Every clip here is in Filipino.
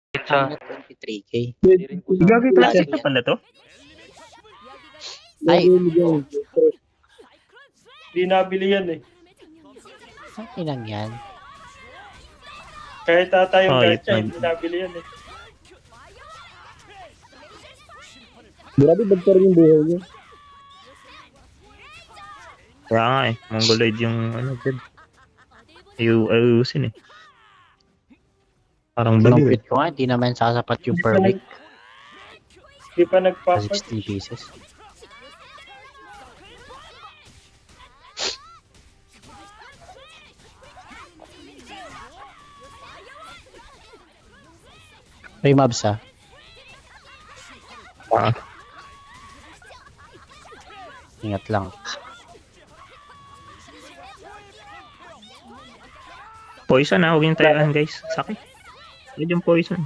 Sa 123K. hindi rin ko sa Gagi classic Lalo na pala to? Ay, Di nabili yan eh. ang inang yan. Kahit tayong Oh, gacha, yun. hindi nabili yan eh. Grabe, bagtar yung buhay niya. Kaya nga eh. Mongoloid yung ano dyan. Ayusin eh. Parang baliw eh. Compute ko nga, hindi naman sasapat yung per week. Di pa Sa nagpapas. 60 pieces. May mobs ah. Ah, Ingat lang. poison ah. Huwag yung tayahan guys. Sakit. Huwag yung poison.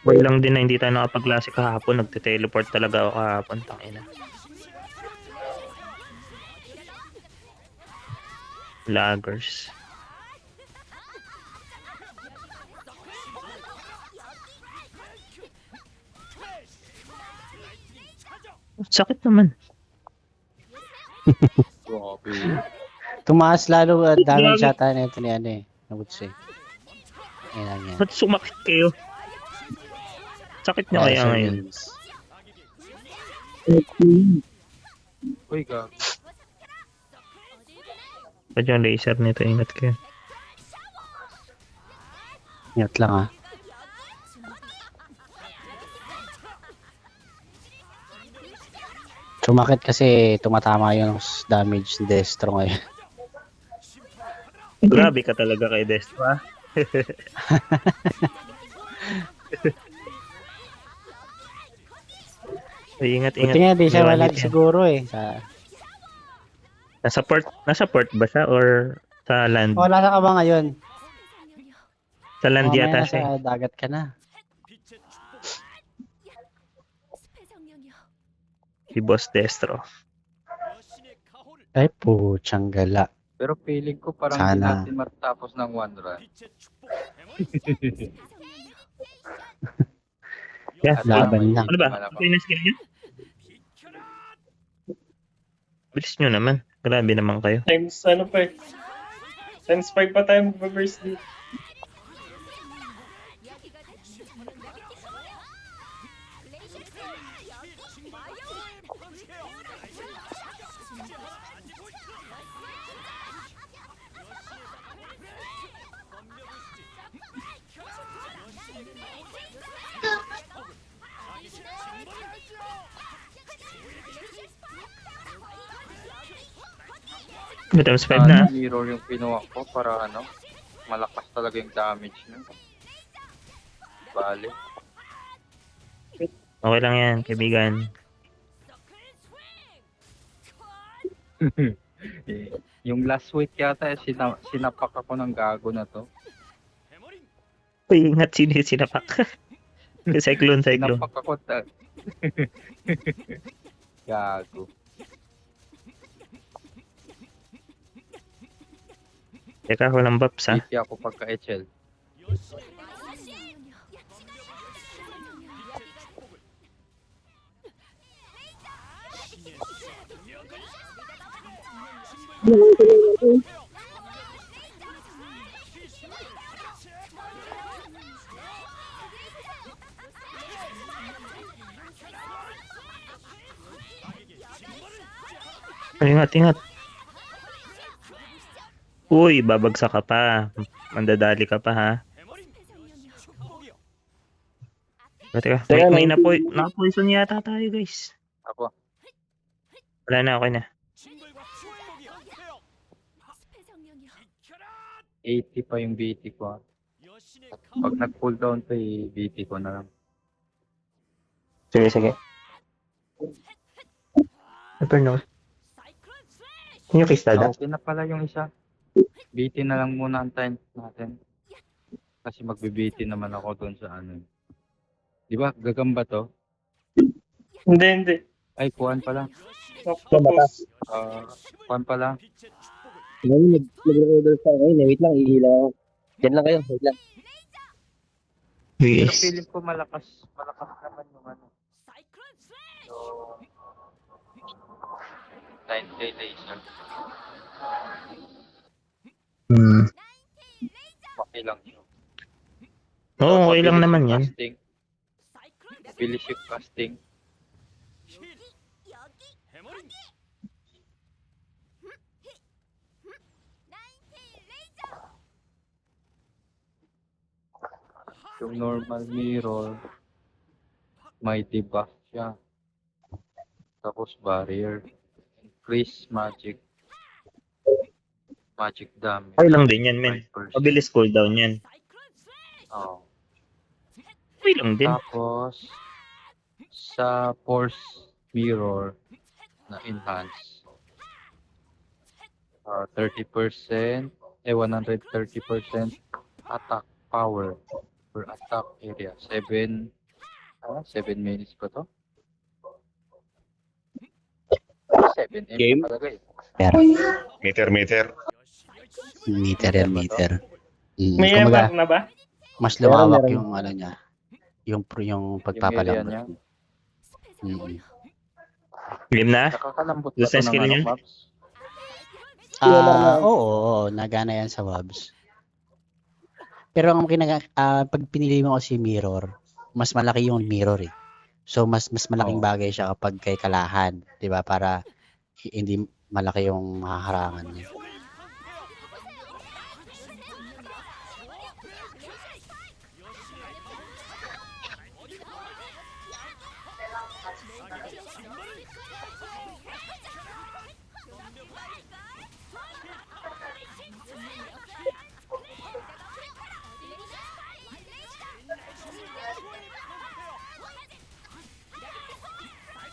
Boy lang din na hindi tayo nakapaglase kahapon. Nagte-teleport talaga ako kahapon. Tangina. Laggers. Sakit naman. grabe. Tumaas lalo ang damage yata na ito ni ano eh. I would say. Ayan lang yan. Ba't sumakit kayo? Sakit nyo kaya Sir ngayon? James. Uy, gago. Ba't yung laser nito? Ingat kayo. Ingat lang ah. Sumakit kasi tumatama yung damage ni Destro ngayon. Grabe ka talaga kay Destro ah. Ay, ingat. Buti nga di siya Grabe walag yan. siguro eh. Sa... Nasa port ba siya or sa land? Wala ka ba ngayon? Sa land Mamaya yata na siya. sa dagat ka na. Si Boss Destro. Ay puchang gala. Pero feeling ko parang hindi Sana. natin matapos ng one run. Yeah, Laban lang. ano ba? Okay na skill niya? Bilis nyo naman. Grabe naman kayo. Times ano pa eh. Times 5 pa tayo mag-burst dito. May times 5 na. Mirror yung pinuha ko para ano, malakas talaga yung damage niya. Bale. Okay lang yan, kaibigan. Yung last week yata, sinapak ako ng gago na to. Uy, ingat sino yung sinapak. Cyclone. Sinapak ako. Gago. Teka, walang buffs ha. Hindi ako pagka-HL. Ingat. Uy, babagsak ka pa. Mandadali ka pa ha. Teka, may na-poison yata tayo guys. Ako. Wala na, okay na. 80 pa yung BT ko. Pag nag-pull down to, BT ko na lang. Sige. Eperno. Yung kistada? Okay na pala yung isa. BT na lang muna ang time natin. Kasi magbe-BT naman ako doon sa ano. Di ba? Gagamba to? Hindi. Ay, kuhan pa lang. Octopus. Kuhan pa lang. Ngayon, nag-order sa akin. Wait lang, ihila ako. Diyan lang kayo, wait lang. Pero Yes. feeling ko malakas naman yung ano. So, 9K laser. Hmm. Okay lang yun. Oo, okay lang naman yan. Mabilis yung casting. Yung normal mirror, may debuff siya. Tapos barrier. Increase magic damage. Okay lang din yan, men. 5%. Mabilis cooldown yan. Oo. Okay lang din. Tapos, sa force mirror na enhance, 30%, 130% attack power per attack area. 7 minutes pa to? 7 M Game? pa talaga eh. Meter. Meter. Meter yan, meter. May Kumbaga, MR na ba? mas lumawak Meron. yung ano niya. Yung area pagpapalambot. niya. Game na? Nakakalambot ba Gusto to yung skill ng niya? Maps? Oo, nagana yan sa WABs. Pero ang pag pinili mo kasi mirror, mas malaki yung mirror eh. So mas malaking Oo. bagay siya kapag kay kalahan, 'di ba? Para hindi malaki yung mahaharangan niya.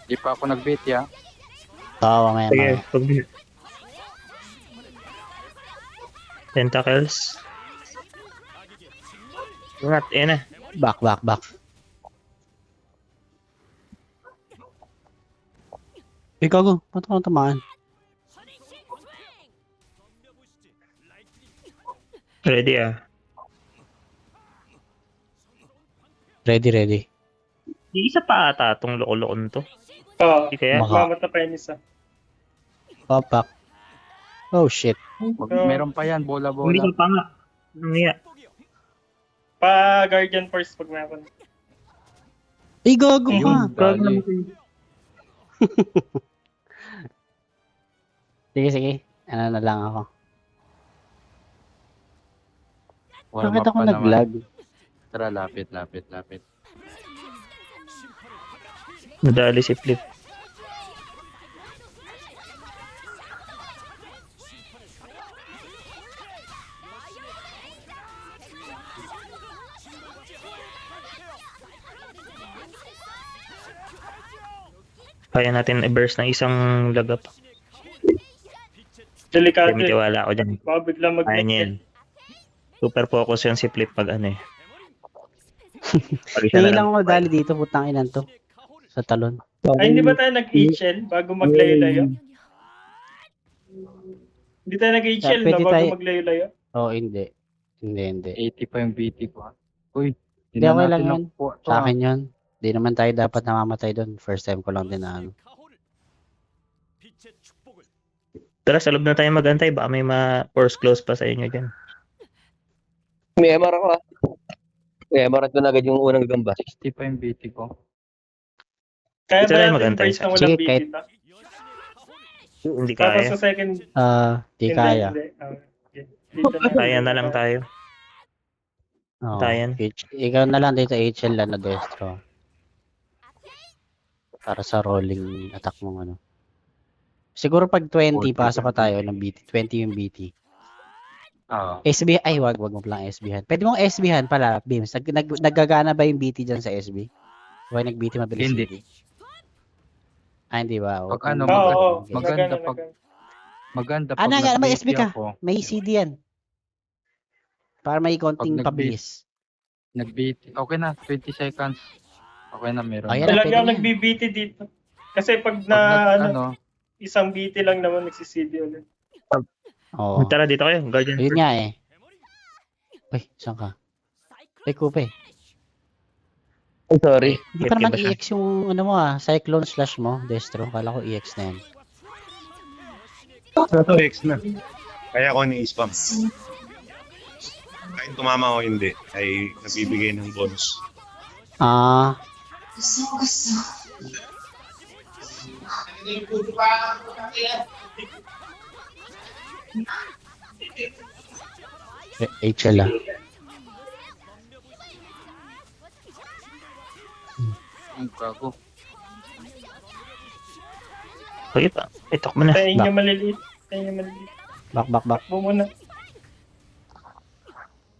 Di pa ako nag-bait ya. Oo, mamaya Sige, mamaya. pag... Tentacles. Ingat, na. Back. Ikaw go, ba't ako tamaan? Ready ah. Ready. Isa pa ata itong loko-lokon to. Oo. Hindi kaya? Baka. Mamata pa yun isa. Back. Oh shit. Meron pa yan, Hindi bola-bola. ka pa nga. Nangiya. Pa Guardian Force pag meron. Ay, gago ka. Yun, dali. Sige. Ano na lang ako. Warm Bakit up ako pa naman. nag-lag? Tara, lapit. Nadali si Flip. Kaya natin i-burst ng isang lagap. Delikado Kaya may eh. tiwala ako dyan. Baka biglang Kaya niya yan. Super focus yan si Flip pag ano eh. Pag isa Tingin na lang lang. ako dali dito, putang inan to. Sa talon. Ay, hindi ba tayo nag-HL bago maglayo-layo? Hindi tayo nag-HL na Pwede bago tayo- maglayo-layo? Oo, hindi. Hindi. 80 pa yung BT ko. Uy, Hindi, okay lang yun. nakuha to, Sa akin yun. Hindi naman tayo dapat namamatay doon. First time ko lang din na ano. Tara, sa loob na tayo magantay. Baka may ma-force close pa sa inyo dyan. May MR ako ah. May MR ko na agad yung unang gagamba. 60 pa yung BT ko. Kaya Ito ba tayo natin magantay first sa- na walang Sige, BT kahit- ta? Hindi Tapos kaya. sa second, Di kaya. Hindi. Okay. Dito na. Kaya na lang tayo. Oo. Tayan. Ikaw na lang dito HL na destro. Para sa rolling attack mong ano. Siguro pag 20 pasok pa tayo ng BT. 20 yung BT. SB, ay wag mo lang SB-han. Pwede mong SB-han pala, Beams. Naggagana ba yung BT dyan sa SB? Why nag-BT mabilis? Hindi. Hindi ba? Pag ano, Oo, maganda nagana, pag- nagana. Maganda Ah, pag may nag-BT SB ka. ako. May CD yan. Para may konting Pag nag-beat. pabilis. Nag-BT. Okay na, 20 seconds. Okay na, meron Ayan na. na, Lagi pwede ako na. nag-BT dito. Kasi pag Pag na, ano, ano, isang BT lang naman nagsi-CD ulit. Oo. Tara dito kayo, Guardian. Ayun nga eh. Uy, saan ka? Ay, Kupe. Oh, sorry. Hindi pa Hit naman ba siya? EX yung ano mo Cyclone slash mo, Destro. Kala ko EX na yan. Ito, X na. Kaya ko ni-spam. Kahit tumama o hindi, ay nabibigay ng bonus. Ah, HL ah. ang gago. Sige pa. Itok mo na. Tayo niya maliliit. Tayo niya maliliit. Back. Takbo muna.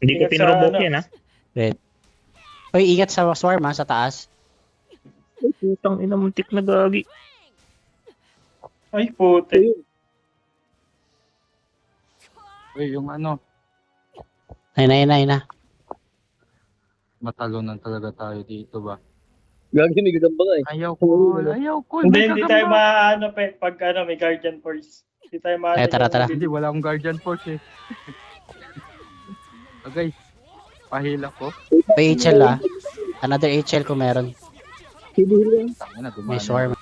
Hindi ko Ingat sa pinrobok ano. yan, ha? Red. Uy, ingat sa swarm ha, sa taas. Ay, putang ina, muntik na gagi. Ay, puti. Uy, yung ano, Ayun na. matalunan talaga tayo dito ba? Gaginig ang baka eh. Ayaw ko. Hindi, may hindi tayo gagamba. maano pag ano, may Guardian Force. Hindi tayo maano. Eh, tara. Hindi, wala akong guardian force eh. Okay, pahila ko. Uy, HL ah. Another HL kung meron. Tangina, May dumana. swarm.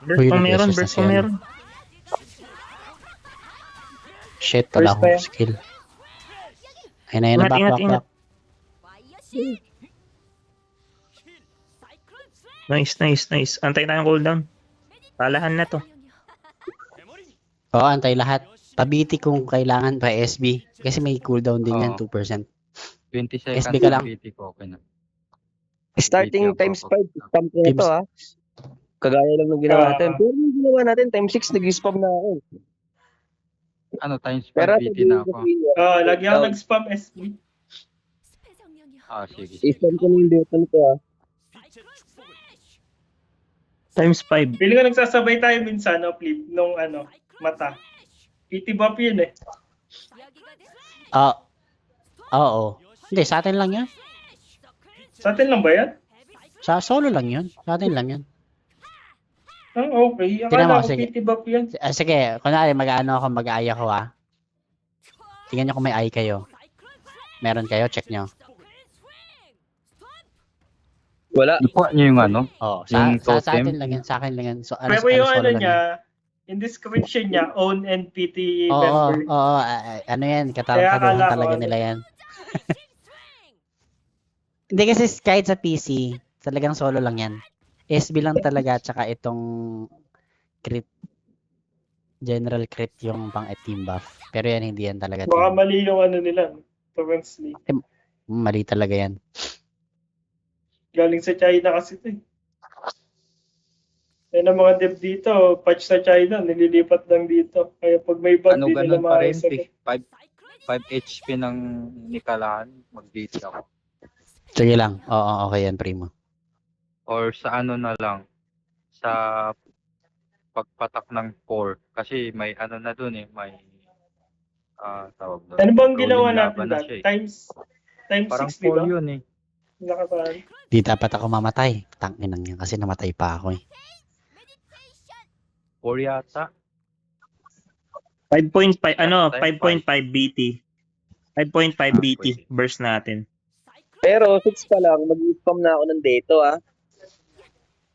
Burst Uy, pa meron, nag-SS na burst pa siya. meron. Shit, wala First pa yan. akong skill. Ayun na, Ingat. back. Nice. Antay tayong cooldown. Palahan na to. Oo, antay lahat. Pabiti kung kailangan pa SB. Kasi may cooldown din yan, Oo. 2%. 20 seconds SB ka lang. PT ko, okay na. Starting BT ako. times 5, spam ko na to ha. Kagaya lang ng ginawa natin. Pero yung ginawa natin, times 6, nag-spam na ako. Ano, times 5 Pero PT na ako. Lagi ako nag-spam SB. Ah, sige. I-spam ko na yung data nito ha. Times 5. Pili ko nagsasabay tayo minsan, no, flip, nung ano, mata. PT buff yun eh. Ah, oo. Hindi, sa atin lang yan. Sa atin lang ba yan? Sa solo lang yun. Sa atin lang yun. Ah, okay. Tingnan mo, Akala ko sige. PT buff yan. Sige, kunwari mag-aaya ko ah. Tingnan nyo kung may eye kayo. Meron kayo, check nyo. Wala. Nakuha niyo yung ano? Oo, Yung sa totem? atin lang yan. Sa akin lang yan. So, Pero yung ano niya, in description niya, own and PT Oo, member. ano yan, Kaya katarungan akala ko talaga ano. nila yan. Hindi kasi kahit sa PC, talagang solo lang yan. SB lang talaga, tsaka itong crit. General crit yung pang team buff. Pero yan, hindi yan talaga Baka team. mali yung ano nila. Torrents League. Mali talaga yan. Galing sa China kasi ito eh. Yan ang mga dev dito, patch sa China, nililipat lang dito. Kaya pag may bug, Ano di nila ganun pa rin? maayos. 5 HP ng Nikalaan, mag-BT ako. Sige lang. Oo, okay yan, primo. Or sa ano na lang, sa pagpatak ng 4. Kasi may ano na dun eh, may tawag doon. Ano bang Rolling ginawa natin laban na dahil? siya eh. Times Parang 6, di ba? 4 yun eh. Nakataan. Di dapat ako mamatay. Tanginang yan kasi namatay pa ako eh. 4 yata. 5.5, ano, Time 5.5 BT. 5.5 BT, burst natin. Pero 6 pa lang, mag-spam na ako ng data ha.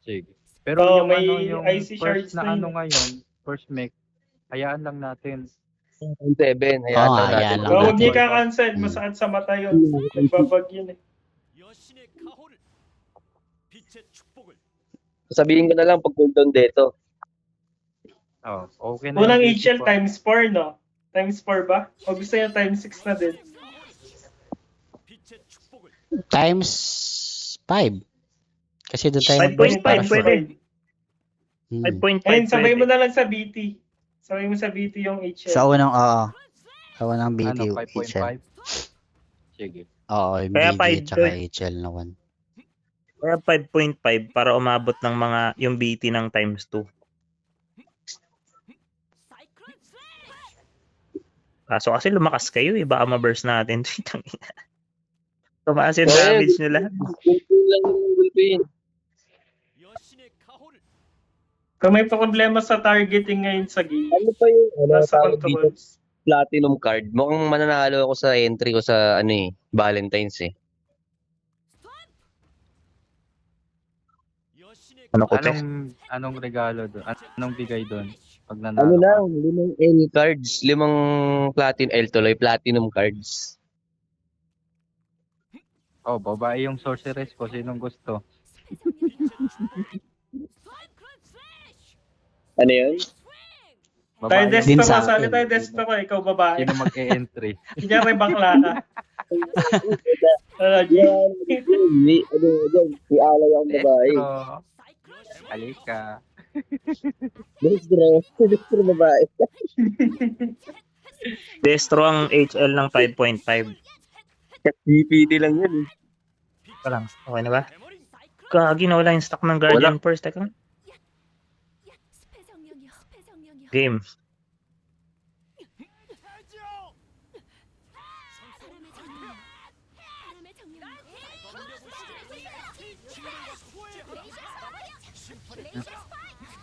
Sige. Pero Oo, yung may ano, yung IC shards first na na yun. ano ngayon, first make, hayaan lang natin. 7, hayaan Oo, lang hayaan natin. lang Huwag natin. niyo i-cancel, Hmm. masakit sa mata yun. Nagbabag yun eh. Sabihin ko na lang pag cooldown dito. Oh, okay na. Unang yung HL BT ko. times 4, no? Times 4 ba? O gusto niya times 6 na din? Times 5. Kasi doon tayo 5.5 mag-burst para pwede. sure. Hmm. 5.5 Ayun, sabay mo pwede. na lang sa BT. Sabay mo sa BT yung HL. Sa unang, oo. Sa unang BT, Ano, HL. 5.5? Sige. Oo, yung Kaya BD at saka 5 HL na 1. Kaya 5.5 para umabot ng mga yung BT ng times 2. Kaso kasi lumakas kayo eh. Baka ma-burst natin. Tumaas yung damage nila. Gulpin lang yung gulpin. Kung may problema sa targeting ngayon sa game, Ano pa yung nasa tawag dito? controls. Platinum card. Mukhang mananalo ako sa entry ko sa Valentine's eh. Ano ko te? Anong regalo doon? Anong bigay doon? Pag Ano nanalo ka? lang, 5 L cards, 5 platinum cards. Oh, babae yung sorceress ko. Sinong gusto? Ano yun? Tayo Babae yung Din Destro, sa sali akin. tayo Destro, ikaw babae. Sino mag-e-entry? Kunyari bakla ka. G. Si Alay akong babae. Destro. Halika. Destro babae. Destro ang HL ng 5.5. GPT lang yun eh. Ito lang. Okay na ba? Gagi, nawala yung stock ng Guardian First. Teka. Game.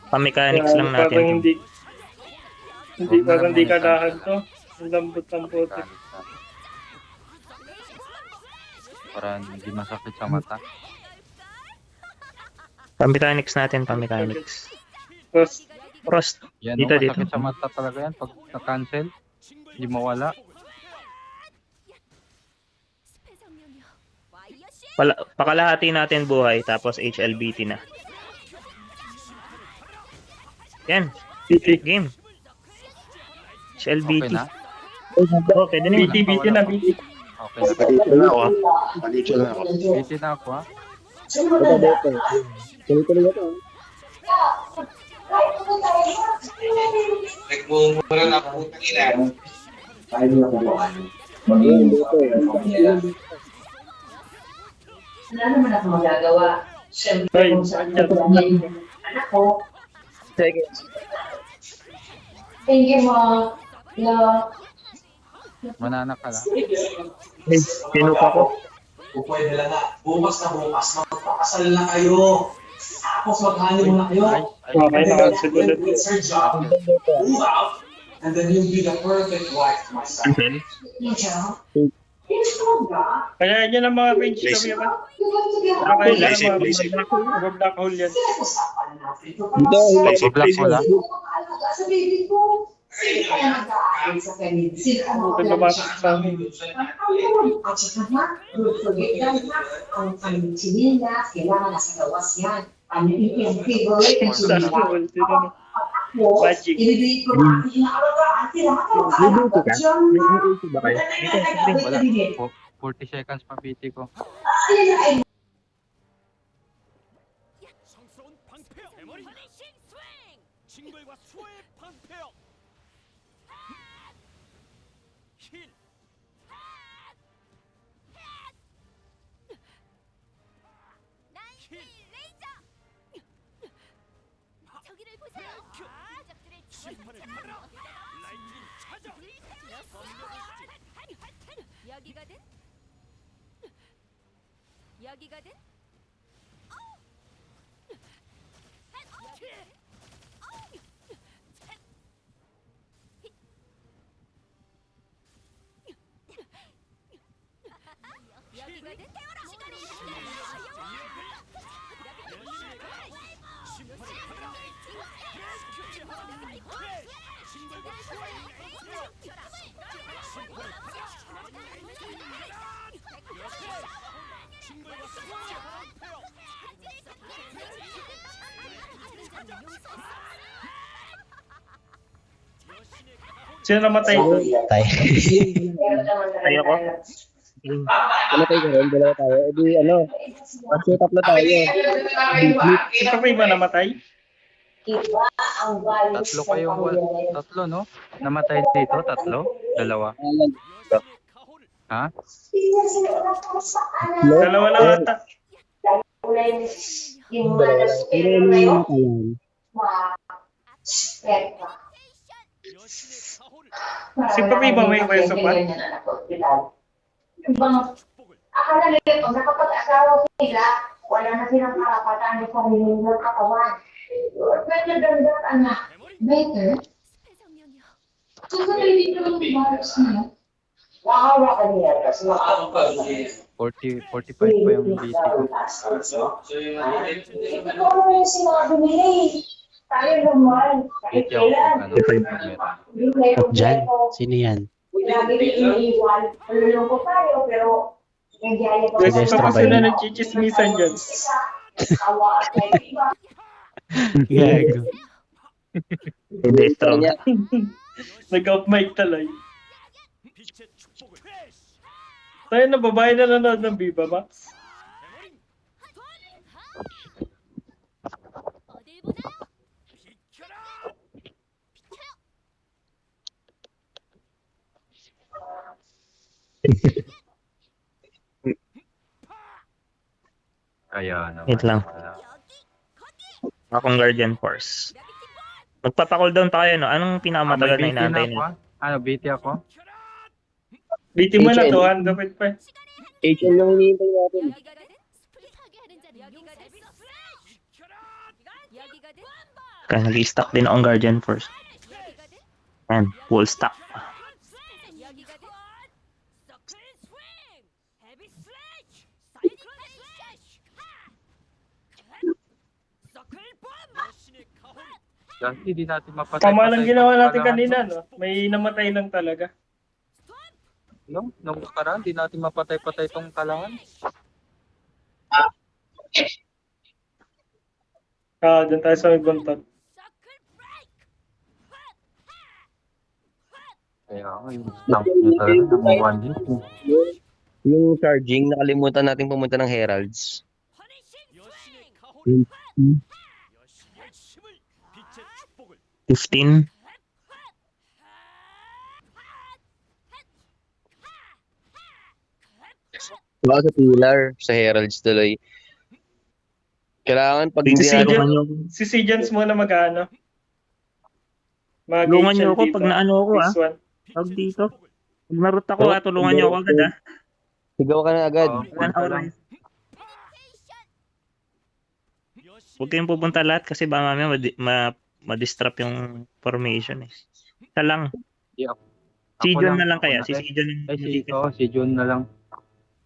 Pa-mechanics lang natin. Parang to. hindi kadahan to. Ang lambot ng bote. Para hindi masakit sa mata. Pa-mechanics natin, pa-mechanics. Tapos, Frost. Yan, Dito, oh, dito. masakit sa mata talaga yan. Pag na-cancel, hindi mawala. Pakalahati natin buhay, tapos HLBT na. Yan. Game. HLBT. Okay na? Okay, din yun. BT na, BT. Okay na. Dito na ako. Dito na ako. Busy na ako ha. Ito. Ganito lang ito. Nagmumura na po kanina. Ayan, dito eh. Wala naman ako magagawa. Siyempre, Ay, kung saan andyan. yung anak ko. Seconds. Thank you, Ma. Love. Manana ka na. Pinuka ko. Kung pwede lang nga, bukas magpakasal na kayo. Tapos maghanimo na kayo. Okay na, siguro. Sir John, move out, and then you'll be the perfect wife to my son. Yung siya. Kaya yan ang mga range Please. kami naman. Okay lang, Please, please. mga black hole yan. Dito, Black mo lang. Sa baby ko. Sino kaya nag-aaral sa kanil? Sino ang Ito lumasok sa amin. At saka na, don't forget lang ha, ang kanyang sinilas, kailangan nasa gawas yan. Ano yung favorite ng Black sinilas? hole, sino na? Ako, Magic. ibibigay ko na aking inaalagaan. Kailangan ko mag-aalaga. Diyan na. Wala. 40 seconds pa PT ko. 저기를 보세요. 적들을 여기거든. 여기거든. 여기거든. Sino namatay doon? Tay. Tayo ko. namatay ka rin, dalawa tayo. E di set up na tayo. Ito pa iba namatay? Tatlo kayo. Tatlo, no? Namatay dito, tatlo? Dalawa. Ha? Dalawa lang ata. Yung Pero ano yung matayan? Si Papi ba may pwesto pa? Akala nila pag nakapag-asawa sila, wala na silang karapatan sa sarili ng katawan. Pwede dandat, anak. Better. 폐성령이여. Susunod ko ng virus niya. Nakawa ka niya. Kasi Ano pa, hindi. 45 pa yung BT ko. Ikaw na yung sinabi nila eh. Tayo naman. Kahit BT ako kailan. pag ano. At dyan? Sino yan? Lagi iniiwan. Nalulungkot tayo, pero nagyaya pa Sige, Gusto ko Extra sila ba yun? nagchichismisan dyan. Awa at may iba. Gago. Destro. Nag-off mic talay. Tayo na babae na nanonood ng Viva Max. 어딜 보나요? Kaya naman. Wait lang. Akong Guardian Force. Magpapa-cooldown pa kayo, no? Anong pinakamatagal na BT inaantay ako, nila? ah. Ano, BT ako? BT mo na HN. to, handapit pa. HL lang hinihintay natin. 여기가든 스플릿 파괴하는 자는 용서할 수 없어. 여기가든 Kaya nag-i-stack din akong Guardian Force. 여기가든 Yan, full stack. 여기가든 서클 스윙 헤비 슬래시 사이클론 슬래시 서클 봄 Dati di natin mapatay. Tama lang ginawa natin kanina, no? May namatay lang talaga. No? Nung nakaraan, di natin mapatay-patay tong kalahan. Doon tayo sa may buntot. 서클 브레이크 Kaya nga, yung stamp nyo talaga, ng 1 hit. Yung charging, nakalimutan natin pumunta ng Heralds. 퍼니싱 스윙 15. Baka sa Pillar, sa Heralds tuloy. Kailangan pag hindi Sige, natin... Tulungan nyo, Si Sejans muna mag-ano. tulungan nyo ako pag naano ako, ah. This one. Tawag dito. Pag narot ako, tulungan nyo ako agad, ah. Sigaw ka na agad. Oo, Wala na lang. Huwag kayong pupunta lahat kasi baka mamaya ma-distrap yung formation, eh. Isa lang. Ako Si John lang, na lang ako kaya. na. Si John yung Si John na lang.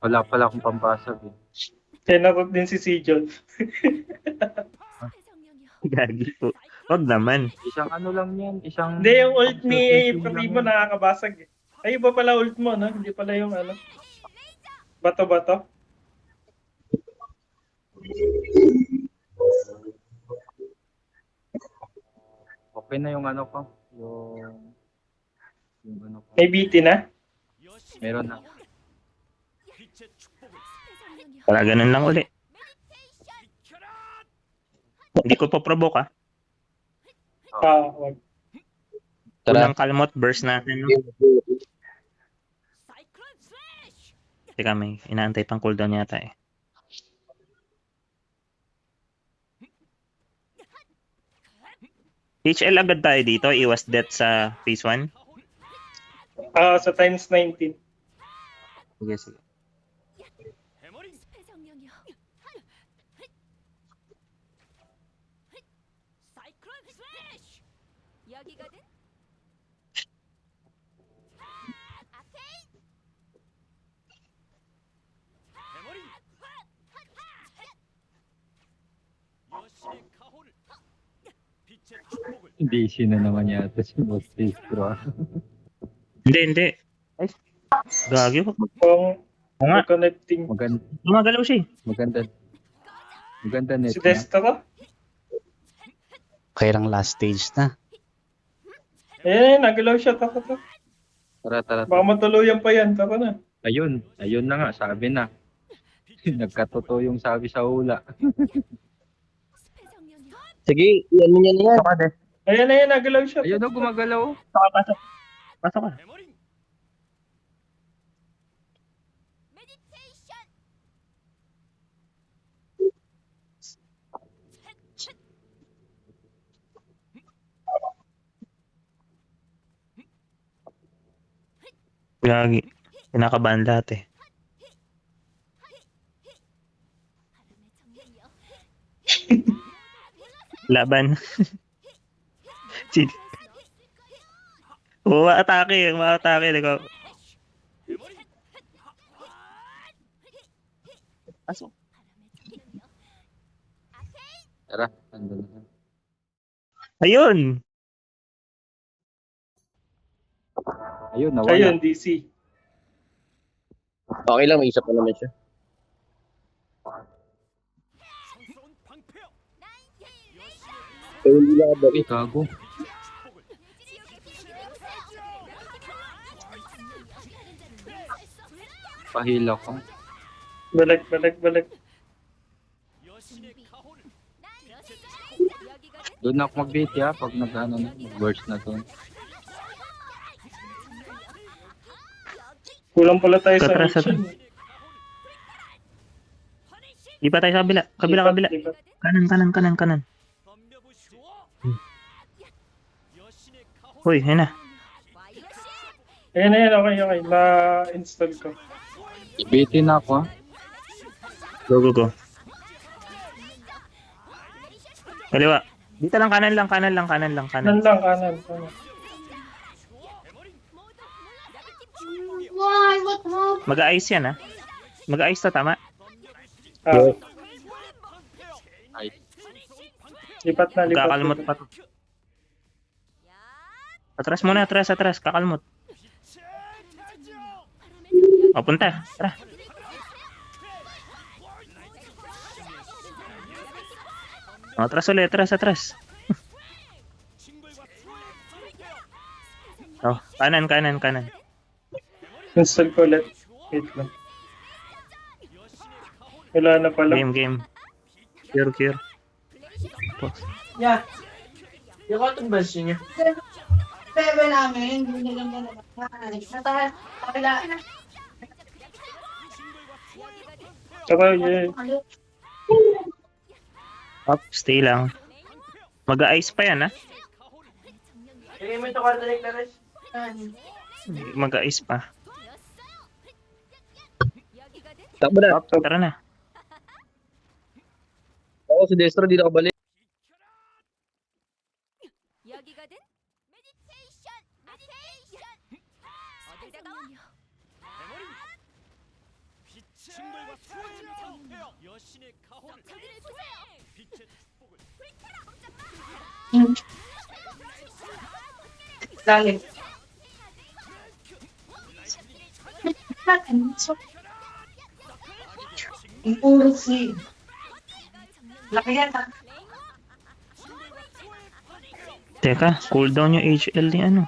Wala pala akong pampasag eh. Tinakot din si Sejon. 폐성령이여 gagi po. Huwag naman. Isang ano lang yan, isang... Hindi, yung ult ni observation Papi lang mo yan. nakakabasag eh. Ay, iba pala ult mo, no? Hindi pala yung ano. Bato-bato. Okay na yung ano ko. Yung ano ko. May BT na. Meron na. 폐성령이여 Para ganun lang uli. Hindi ko pa provoke, ah. Wag. Tara. Unang kalmot burst natin, no? 사이클론 슬래시 Teka, may inaantay pang cooldown yata, eh. HL agad tayo dito. Iwas death sa phase 1. Sa times 19. Sige, sige. 폐성령이여 사이클론 슬래시 여기가든 아케인 Busy na naman yata si Boss Distro. Hindi, hindi. Ay, gagi ko. Kung Oo nga, connecting gumagalaw siya, eh. Maganda net si na. Destro. Kairang last stage na. Nagalaw siya. Tako. Tara. Baka matuluyan pa yan. Tako na. Ayun na nga, sabi na. Nagkatotoo yung sabi sa hula. 폐성령이여 Sige, yan mo yan yan. Pasok ka, Des. Ayan, nagalaw siya. Ayun na, gumagalaw. Pasok ka. Pasok ka. Gagi. Kinakabahan lahat eh. Laban. Umaatake. Ikaw. Pasok. Tara, nandun na. Ayun! Ayun, nawala. Ayun, DC. Okay lang, may isa pa naman siya. Pero hindi nakabalik. Uy, gago. Pahila ko. Balik. Doon ako mag-bait ya pag nag-ano na, burst na to. Kulang pala tayo sa Katras action. Di pa tayo sa kabila. Kabila. Lipat. Kanan. Hoy, yun na. Ayan, okay. Na-install ko. Ibitin na ako, ha? Go. Kaliwa. Dito lang, kanan lang. Kanan. Mag-a-ice yan, ha? Mag-a-ice to, tama? Ah, Ay, lipat na. Kakalmot pa to. Atras muna, atras. Kakalmot. O, punta. Tara. O, atras ulit. Atras. O, kanan. Install ko ulit. Wait lang. Wala na pala. Game. Cure. Yeah. Yung itong version niya. Bebe namin, hindi lang yan. Natahan, pakila. Saka yun. Up, stay lang. Mag-a-ice pa yan, ha? Sige mo ito quarter na rin. Mag-a-ice pa. Takbo na. Tara na. Ako si Destro, di nakabalik. 여기거든. 메디테이션. 어딜 다가와? 적들을 보세요. Lalim. Ang puro si. Laki yan ha. Teka, cooldown yung HL ni ano.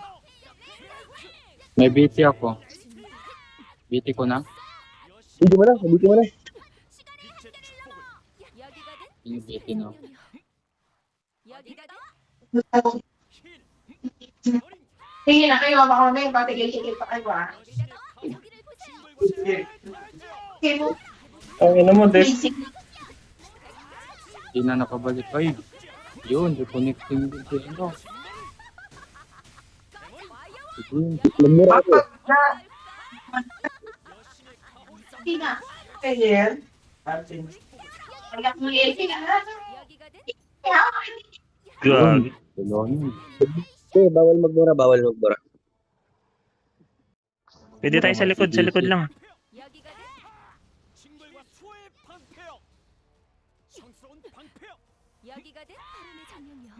may BT ako. BT ko na. Hindi mo na. 여기거든. Yung BT na. 여기거든. Sige na kayo, baka may patigil-tigil pa kayo ha. 여기를 보세요. Sige mo, Ang ina mo, Des. basic. Hindi na nakabalik. Ay, yun, reconnecting din siya. Ano? Yun. Nagmura ako. Sige na. Kaya yan. Anak mo yan, sige na. 여기거든. Gag. Tulong. Bawal magmura. Pwede tayo sa likod lang. 여기거든. 여기거든. 바람의 정령이여.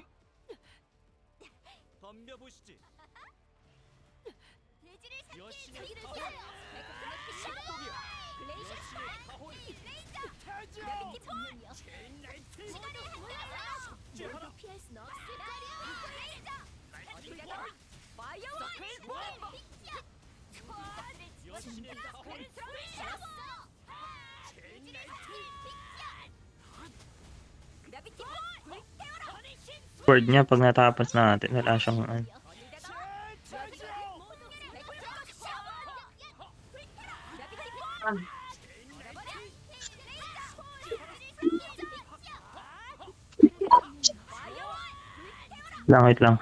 돼지를 삼킨 저기를 보세요. 블레이션 레이저. 여기 정령이여. 시간을 모여서 모두 피할 순 없을 거야. 레이저. 어디 가다. 파이어 원. Word niya pag natapos natin, wala siyang ano. Wait lang.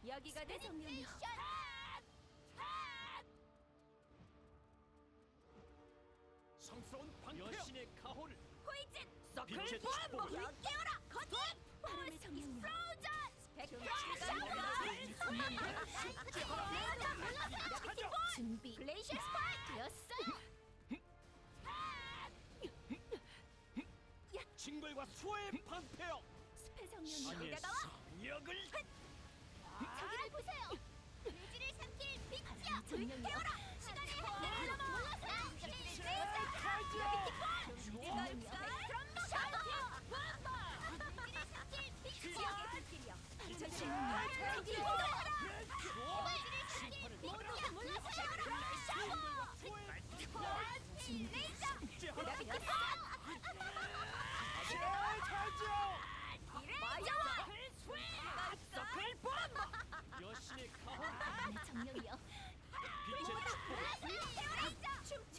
여기가 내 성명이야. 여신의 가호를 포이즌 빛의 서클 축복을. 깨어라 거기 바람의 성명이야. 스펙트럼 준비 글레이셔 스파이크였어. 징벌과 수호의 방패여 숲의 성명이야. 신의 성역을 저기를 보세요. 돼지를 삼킬 빅지야. 불태워라. 시간이 흘러 몰라서. 여신의 가호를 정령이여. 빛의 축복을 춤춰라.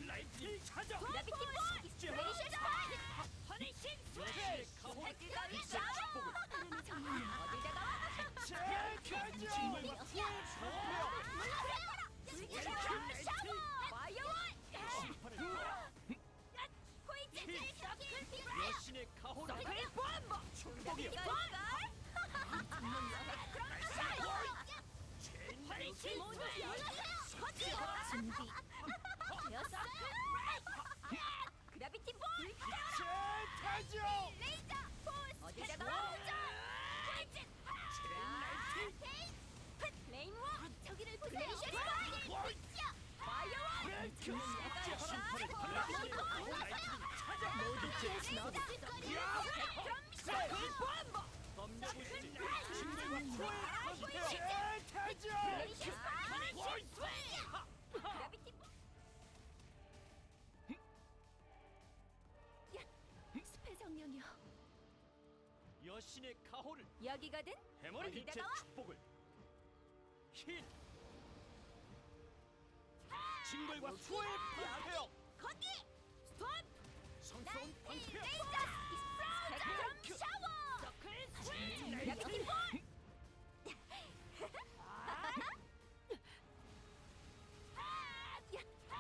라이팅 찾아 글레이셔 스파이크. 여신의 가호를 빛의 축복을 징벌과 수호의 여신의 가호를 축복이여 그라비티 볼. 레이저 포스. 어디다가 포이즌. 레인워. 저기를 보세요. 글레이셔 스파이크. 파이어원. 모두 피해서 넣었을 거리야. 징벌과 수호의 방패여 글레이셔 스파이크. 그라비티 볼. 숲의 성령이여. 여신의 가호를 여기거든. 해머리 빛의 어디다가 축복을 힐 징벌과 수호의 방패여 거기. 스톱. 성스러운 방패여 스펙트럼 샤워. 그라비티 볼.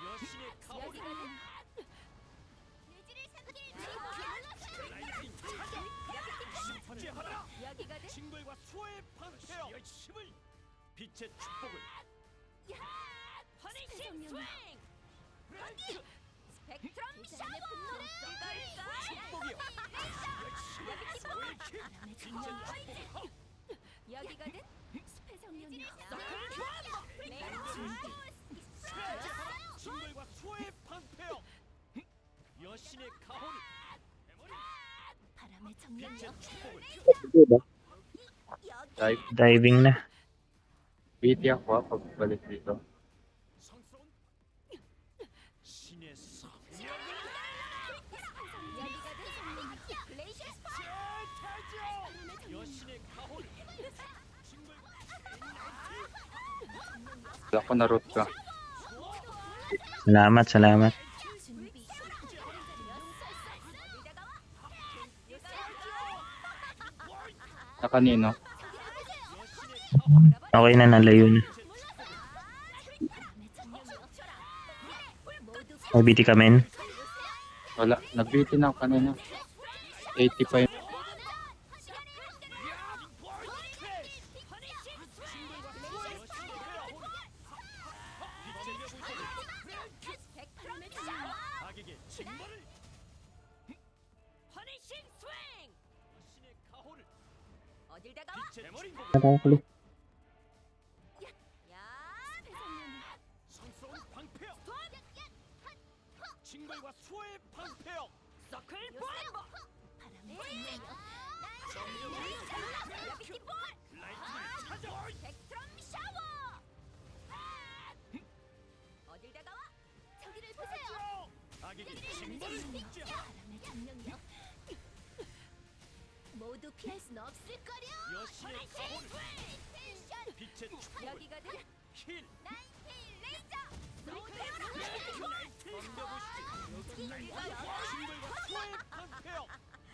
여신의 가호를 여기거든. 돼지를 삼킬 심판하라 여기거든. 징벌과 수호의 방패여 힘을 빛의 축복을 퍼니싱 스윙. 스펙트럼 샤워. 축복이여 바람의 정령. 여기거든. 숲의 성령이여. 징벌과 수호의 방패여 여신의 가호를 바람의 정령이여. 빛의 축복을 Diving na. BT ako pagbalik dito. 성스러운 신의 성 글레이셔 스파이크. 여신의 가호를 징벌과 Wala ko na root ka. Salamat. 준비. Sa kanino? Okay na, nalayo na. May BT ka, men. Wala. Nag-BT na ako kanina. 85. 악에게 징벌을 퍼니싱 스윙 여신의 가호를 어딜 다가와? 빛의 머리 Nakakuli. 야, 숲의 성령이여. 성스러운 방패여 징벌과 수호의 방패여 서클 보안보. 라비티볼. 백트럼 샤워. 어딜 다가와? 저기를 보세요. 악에게 징벌을 줬지. 바람의 정령이요. 모두 피할 순 없을 거려. 여신의 가호를 텐션. 빛의 축복을 여기거든. 힐 나인테일 레이저. 덤벼보시지. 징벌과 수호의 방패여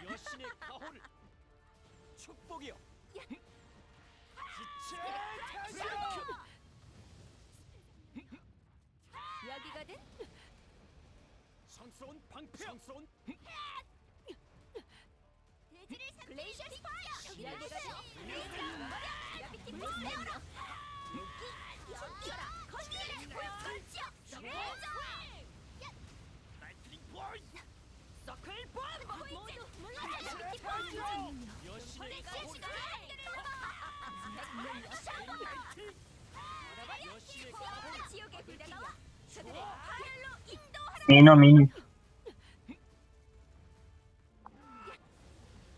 여신의 가호를 축복이여 빛의 태양 여기거든. 성스러운 방패여 성스러운 글레이셔 스파이어. 여기거든. 라비티볼 세워라. 여기라. 거기에 걸치어. 레이저. 라이트닝 보이 서클 보안보. 모두 물러서. 라비티볼. 여신의 가호를 여신의 가호를 지옥의 불다가와 저들을 하늘로 인도하라. 미노.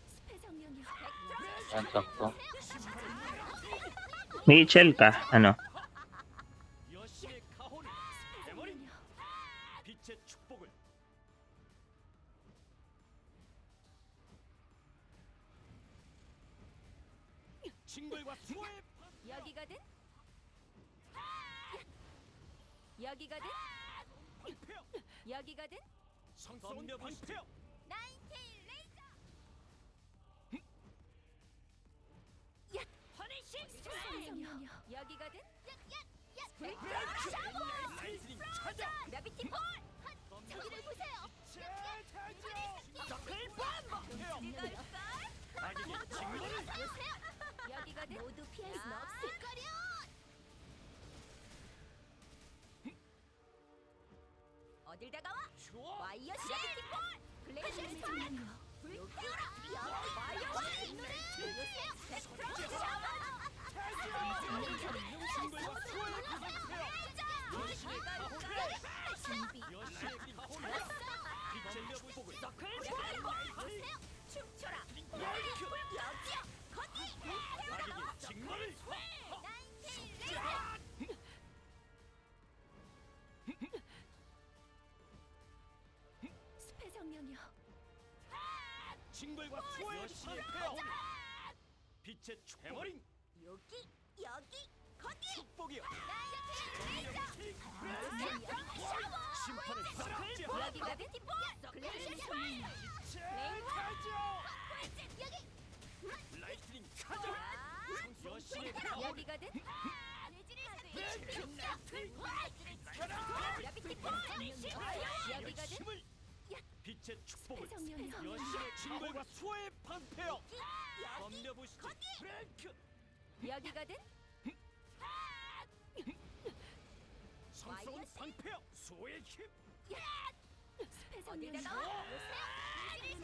숲의 성령이여. Yan, sakto. Mitchell ka, ano? 여신의 가호를 메모리 빛의 축복을 징벌과 수호의 여기거든. 여기거든. 방패여 여기거든. 성스러운 방패여 나인테일 레이저. 퍼니싱 스파이어. 여기거든. 라이트닝 찾아 라비티볼. 저기를 보세요. 서클 보안보. 이걸걸. 악에게 징벌을 여기거든. 모두 피할 순 없을 거려. 어딜 다가와? 와이어 라비티볼. 글레이셔 스파이어. 불태워라. 와이어 와인 노래. 누르세요. 백트럼 샤워. 징벌과 수호의 방패여 여신의 가호를 준비. 여신의 가호를 빛의 축복을 서클 보안보. 춤춰라. 여기요. 거기. 악에게 징벌을 숲의 성령이여. 징벌과 수호의 방패여 빛의 축복을 여기 거기. 축복이여 심판을 받았지 여기 라비티볼. 글레이셔 스파이어. 여기. 라이트닝 찾아 여신의 가호를 여기거든. 라비티볼. 여기거든. 힘을 빛의 축복을 성령이여. 여신의 징벌과 수호의 방패여 덤벼보시지 브레이크 여기거든. 성스러운 방패여 수호의 힘 숲의 성령이여.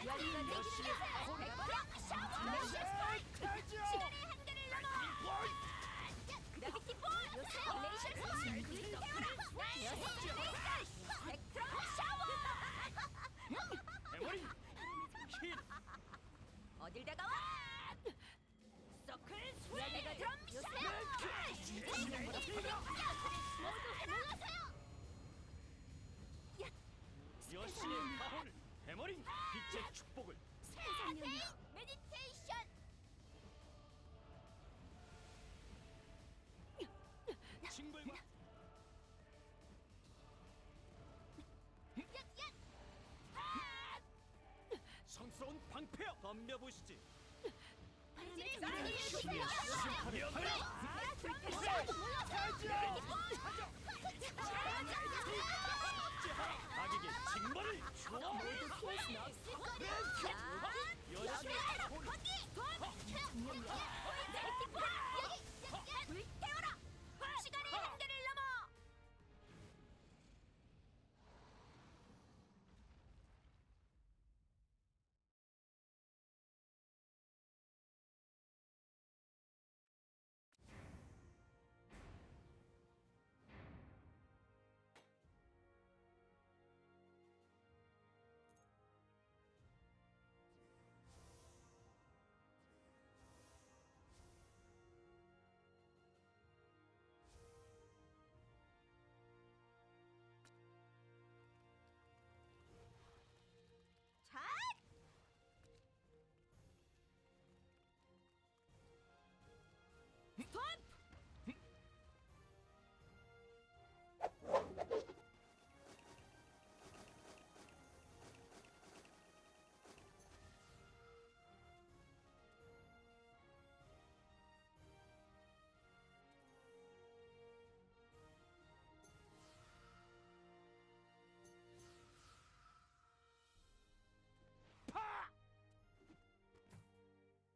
여기거든. 여신의 가호를 글레이셔 스파이어. 시간의 한계를 넘어. 라비티볼. 글레이셔 스파이어. 백트럼 샤워. 메모리 힐 어딜 다가와? 서클 스웨이거든. 여신의 가호를 메모리 빛의 축복을 메디테이션. 징벌과 성스러운 방패여 덤벼보시지 악에게 징벌을 주어